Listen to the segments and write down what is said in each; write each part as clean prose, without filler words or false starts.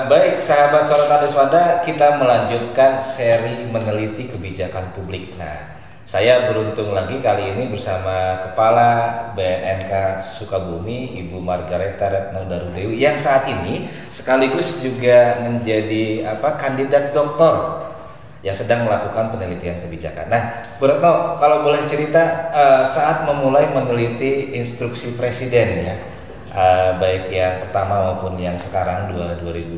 Baik, sahabat Sorotan Deswanda, kita melanjutkan seri meneliti kebijakan publik. Nah, saya beruntung lagi kali ini bersama Kepala BNNK Sukabumi, Ibu Margareta Retno Darudewi, yang saat ini sekaligus juga menjadi kandidat doktor yang sedang melakukan penelitian kebijakan. Nah, Bu Retno, kalau boleh cerita saat memulai meneliti instruksi Presiden ya, baik yang pertama maupun yang sekarang 2020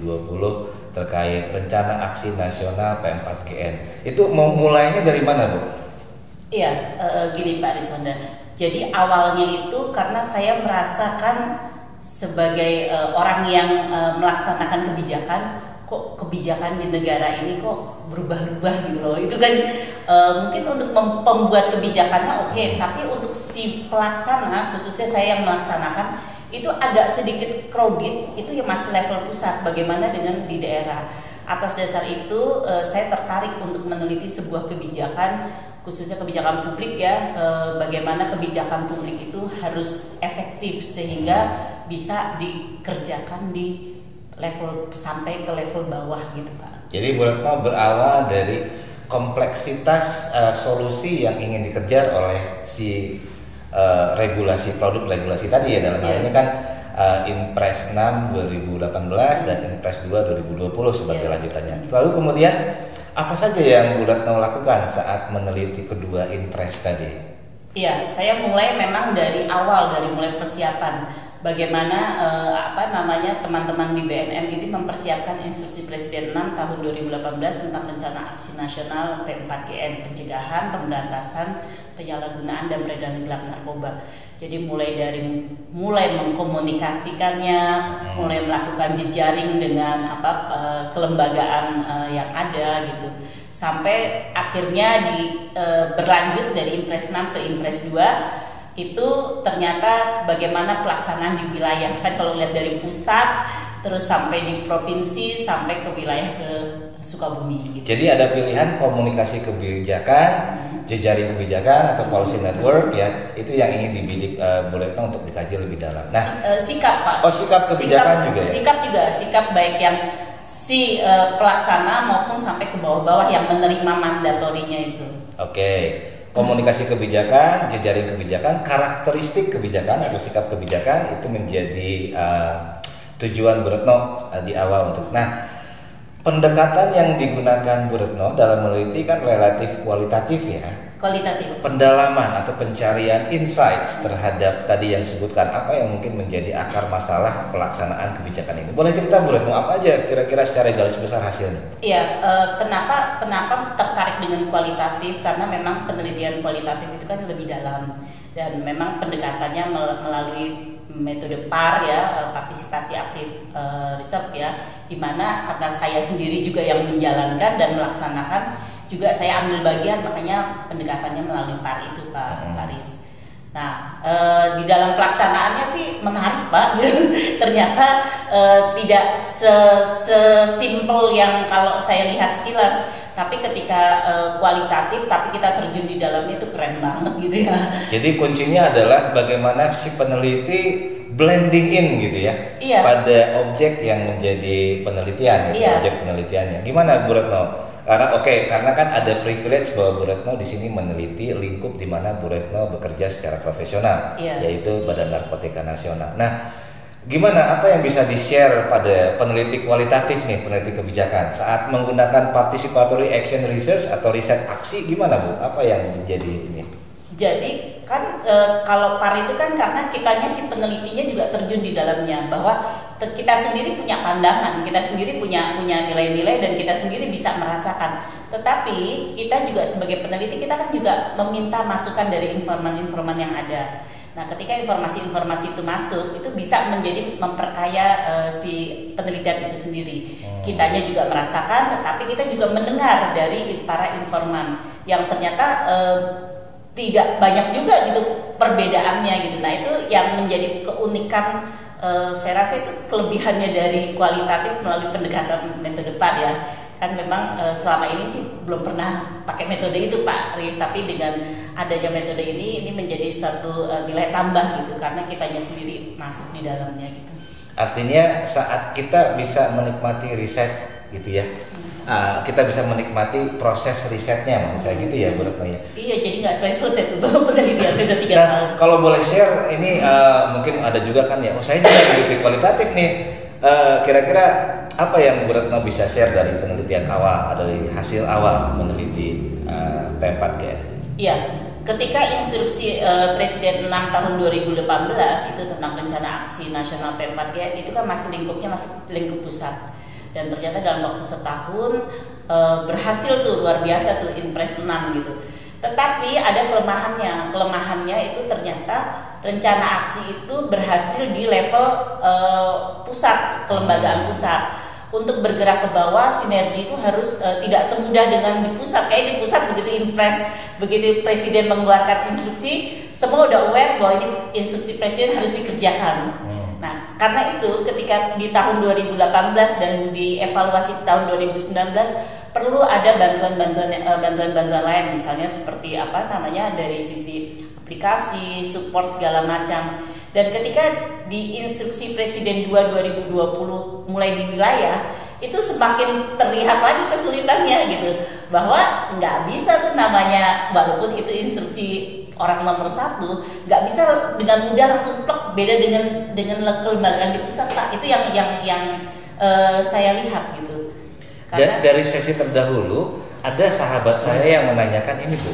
terkait rencana aksi nasional P4GN, itu mau mulainya dari mana, Bu? Iya, gini Pak Riswanda. Jadi awalnya itu karena saya merasakan sebagai orang yang melaksanakan kebijakan, kok kebijakan di negara ini kok berubah-ubah gitu loh. Itu kan mungkin untuk pembuat kebijakannya oke, tapi untuk si pelaksana, khususnya saya yang melaksanakan, itu agak sedikit crowded, itu ya masih level pusat. Bagaimana dengan di daerah? Atas dasar itu saya tertarik untuk meneliti sebuah kebijakan, khususnya kebijakan publik ya, bagaimana kebijakan publik itu harus efektif sehingga bisa dikerjakan di level sampai ke level bawah gitu Pak. Jadi Bu Retno berawal dari kompleksitas solusi yang ingin dikejar oleh si regulasi produk regulasi tadi ya, dalam hal ini kan Inpres 6 2018 dan Inpres 2 2020 sebagai lanjutannya. Lalu kemudian apa saja yang Bu Retno lakukan saat meneliti kedua Inpres tadi? Iya, saya mulai memang dari awal, dari mulai persiapan. Bagaimana teman-teman di BNN ini mempersiapkan instruksi Presiden 6 tahun 2018 tentang rencana aksi nasional P4GN, pencegahan, pemberantasan, penyalahgunaan dan peredaran gelap narkoba. Jadi mulai mengkomunikasikannya, mulai melakukan jejaring dengan kelembagaan yang ada gitu. Sampai akhirnya berlanjut dari Inpres 6 ke Inpres 2. Itu ternyata bagaimana pelaksanaan di wilayah, kan kalau lihat dari pusat terus sampai di provinsi sampai ke wilayah ke Sukabumi gitu. Jadi ada pilihan komunikasi kebijakan, jejaring kebijakan atau policy network ya, itu yang ingin dibidik Bu Retno untuk dikaji lebih dalam. Nah, sikap Pak. Oh, sikap kebijakan juga ya. Sikap baik yang si pelaksana maupun sampai ke bawah-bawah yang menerima mandatorinya itu. Oke. Komunikasi kebijakan, jejaring kebijakan, karakteristik kebijakan atau sikap kebijakan itu menjadi tujuan Bu Retno di awal untuk. Nah, pendekatan yang digunakan Bu Retno dalam meneliti kan relatif kualitatif ya. Kualitatif. Pendalaman atau pencarian insights terhadap tadi yang disebutkan, apa yang mungkin menjadi akar masalah pelaksanaan kebijakan ini. Boleh cerita Bu Retno apa aja kira-kira secara garis besar hasilnya? Iya, kenapa tertarik dengan kualitatif? Karena memang penelitian kualitatif itu kan lebih dalam dan memang pendekatannya melalui metode PAR ya, partisipasi aktif research ya, dimana karena saya sendiri juga yang menjalankan dan melaksanakan, juga saya ambil bagian, makanya pendekatannya melalui PAR itu Pak Paris. Nah, di dalam pelaksanaannya sih menarik Pak, gitu. Ternyata tidak sesimpel yang kalau saya lihat sekilas, tapi ketika kualitatif, tapi kita terjun di dalamnya itu keren banget gitu ya. Jadi kuncinya adalah bagaimana si peneliti blending in gitu ya, iya, pada objek yang menjadi penelitian, iya, objek penelitiannya. Gimana Bu Retno? Karena kan ada privilege bahwa Bu Retno di sini meneliti lingkup di mana Bu Retno bekerja secara profesional, yaitu Badan Narkotika Nasional. Nah, gimana, apa yang bisa di-share pada peneliti kualitatif nih, peneliti kebijakan saat menggunakan participatory action research atau riset aksi, gimana Bu? Apa yang menjadi ini? Jadi kan kalau PAR itu kan karena kitanya si penelitinya juga terjun di dalamnya, bahwa kita sendiri punya pandangan, kita sendiri punya nilai-nilai dan kita sendiri bisa merasakan. Tetapi kita juga sebagai peneliti, kita kan juga meminta masukan dari informan-informan yang ada. Nah, ketika informasi-informasi itu masuk, itu bisa menjadi memperkaya si penelitian itu sendiri. Kitanya juga merasakan, tetapi kita juga mendengar dari para informan yang ternyata tidak banyak juga gitu perbedaannya gitu. Nah, itu yang menjadi keunikan, saya rasa itu kelebihannya dari kualitatif melalui pendekatan metode PAR ya. Kan memang selama ini sih belum pernah pakai metode itu Pak Riz, tapi dengan adanya metode ini menjadi satu nilai tambah gitu, karena kitanya sendiri masuk di dalamnya gitu. Artinya saat kita bisa menikmati riset gitu ya, kita bisa menikmati proses risetnya, maksud saya gitu ya Bu Retno ya. Iya, jadi nggak selesai tuh penelitian udah 3 Nah, tahun. kalau boleh share ini mungkin ada juga kan ya, saya juga lebih kualitatif nih. Kira-kira apa yang Bu Retno bisa share dari penelitian awal, dari hasil awal meneliti P4GN? Iya, ketika instruksi Presiden 6 tahun 2018 itu tentang rencana aksi nasional P4GN itu kan masih lingkupnya masih lingkup pusat. Dan ternyata dalam waktu setahun berhasil tuh, luar biasa tuh Inpres 6 gitu. Tetapi ada kelemahannya. Kelemahannya itu ternyata rencana aksi itu berhasil di level pusat, kelembagaan pusat. Untuk bergerak ke bawah, sinergi itu harus tidak semudah dengan di pusat. Kayak di pusat begitu Inpres, begitu Presiden mengeluarkan instruksi, semua udah aware bahwa ini instruksi Presiden harus dikerjakan. Nah, karena itu ketika di tahun 2018 dan dievaluasi tahun 2019 perlu ada bantuan-bantuan lain, misalnya seperti apa namanya dari sisi aplikasi, support segala macam. Dan ketika di instruksi Presiden 2 2020 mulai di wilayah itu semakin terlihat lagi kesulitannya gitu, bahwa nggak bisa tuh namanya, walaupun itu instruksi orang nomor 1, nggak bisa dengan mudah langsung plek, beda dengan kelembagaan di pusat Pak. Itu yang saya lihat gitu. Karena dari sesi terdahulu ada sahabat saya yang menanyakan ini Bu,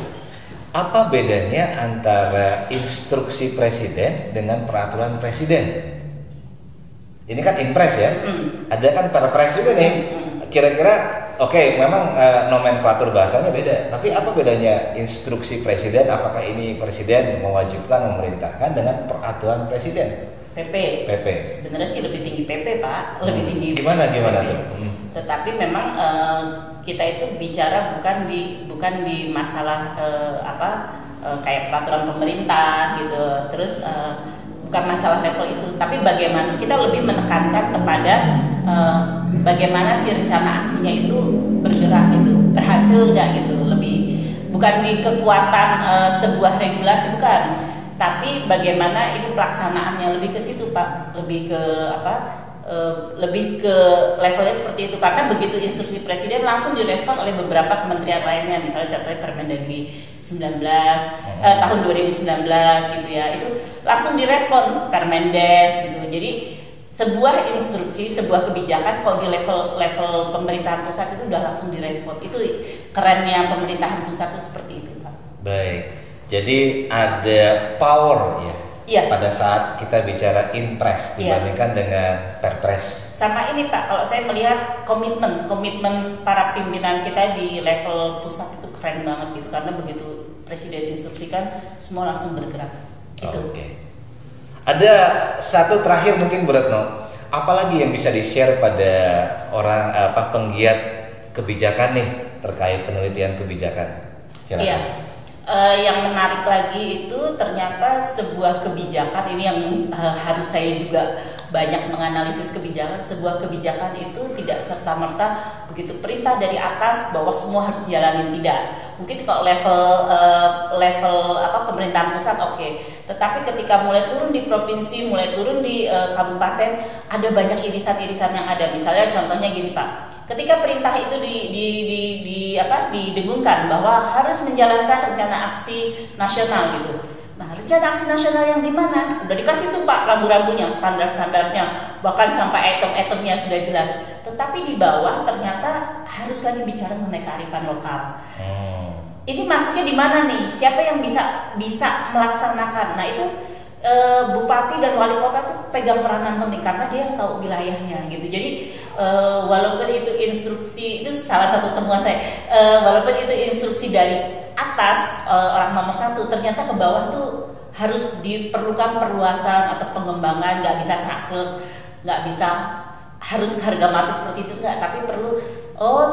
apa bedanya antara instruksi presiden dengan peraturan presiden? Ini kan Inpres ya, ada kan Perpres juga nih. Kira-kira oke, memang nomenklatur bahasanya beda, tapi apa bedanya instruksi presiden? Apakah ini presiden mewajibkan, memerintahkan dengan peraturan presiden? PP. Sebenarnya sih lebih tinggi PP Pak, lebih tinggi. Gimana tuh? Tetapi memang kita itu bicara bukan di masalah kayak peraturan pemerintah gitu. Terus bukan masalah level itu, tapi bagaimana kita lebih menekankan kepada bagaimana si rencana aksinya itu bergerak gitu, berhasil nggak gitu. Lebih bukan di kekuatan sebuah regulasi, bukan, tapi bagaimana ini pelaksanaannya, lebih ke situ Pak, lebih ke lebih ke levelnya seperti itu. Karena begitu instruksi presiden langsung direspon oleh beberapa kementerian lainnya, misalnya contohnya Permendagri 19 tahun 2019 gitu ya, itu langsung direspon Permendes gitu. Jadi sebuah instruksi, sebuah kebijakan kalau di level pemerintahan pusat itu udah langsung direspon. Itu kerennya pemerintahan pusat itu seperti itu Pak. Baik, jadi ada power ya. Iya. Pada saat kita bicara Inpres dibandingkan dengan Perpres. Sama ini Pak, kalau saya melihat komitmen para pimpinan kita di level pusat itu keren banget gitu, karena begitu presiden instruksikan semua langsung bergerak. Oke. Ada satu terakhir mungkin Bu Retno, apalagi yang bisa di-share pada orang penggiat kebijakan nih terkait penelitian kebijakan? Silakan. Iya. Yang menarik lagi itu ternyata sebuah kebijakan ini yang harus saya juga banyak menganalisis kebijakan. Sebuah kebijakan itu tidak serta-merta begitu perintah dari atas bahwa semua harus dijalanin, tidak. Mungkin kalau level pemerintahan pusat oke. Tetapi ketika mulai turun di provinsi, mulai turun di kabupaten, ada banyak irisan-irisan yang ada. Misalnya contohnya gini Pak. Ketika perintah itu didengungkan bahwa harus menjalankan rencana aksi nasional gitu. Nah, rencana aksi nasional yang di mana? Udah dikasih tuh Pak rambu-rambunya, standar-standarnya, bahkan sampai item-itemnya sudah jelas. Tetapi di bawah ternyata harus lagi bicara mengenai kearifan lokal. Ini masuknya di mana nih? Siapa yang bisa melaksanakan? Nah, itu bupati dan wali kota tuh pegang peranan penting karena dia yang tahu wilayahnya gitu. Jadi walaupun itu instruksi, itu salah satu temuan saya, walaupun itu instruksi dari atas orang nomor 1, ternyata ke bawah tuh harus diperlukan perluasan atau pengembangan. Nggak bisa saklek, nggak bisa harus harga mati seperti itu, nggak, tapi perlu.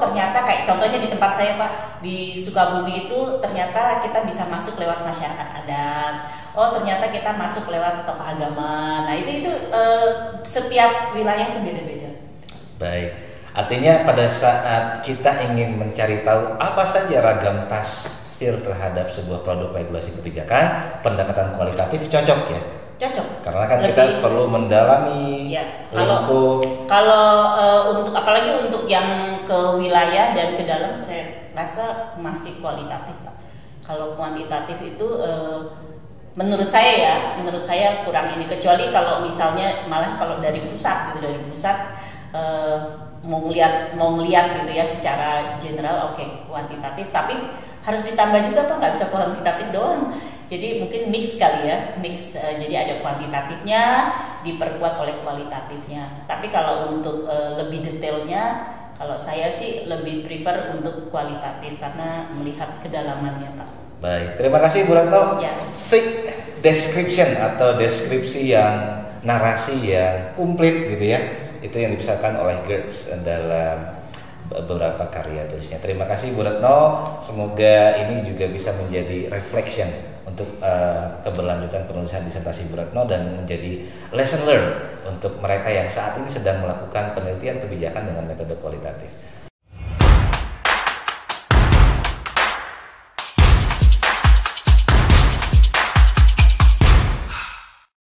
Ternyata kayak contohnya di tempat saya Pak, di Sukabumi itu ternyata kita bisa masuk lewat masyarakat adat. Ternyata kita masuk lewat tokoh agama. Nah itu setiap wilayah itu beda-beda. Baik, artinya pada saat kita ingin mencari tahu apa saja ragam tafsir terhadap sebuah produk regulasi kebijakan, pendekatan kualitatif cocok ya. Cocok. Karena kan kita perlu mendalami ya, lingkup. Kalau untuk apalagi untuk yang ke wilayah dan ke dalam, saya rasa masih kualitatif, Pak. Kalau kuantitatif itu menurut saya kurang ini, kecuali kalau misalnya malah kalau dari pusat mau ngelihat gitu ya secara general, oke, kuantitatif, tapi harus ditambah juga Pak, nggak bisa kuantitatif doang. Jadi mungkin mix kali ya, jadi ada kuantitatifnya diperkuat oleh kualitatifnya. Tapi kalau untuk lebih detailnya, kalau saya sih lebih prefer untuk kualitatif karena melihat kedalamannya Pak. Baik, terima kasih Bu Retno. Ya. Thick description atau deskripsi yang narasi yang komplit gitu ya, itu yang dipisahkan oleh Geertz dalam beberapa karya tulisnya. Terima kasih Bu Retno. Semoga ini juga bisa menjadi reflection untuk keberlanjutan penulisan disertasi Bu Retno dan menjadi lesson learned untuk mereka yang saat ini sedang melakukan penelitian kebijakan dengan metode kualitatif.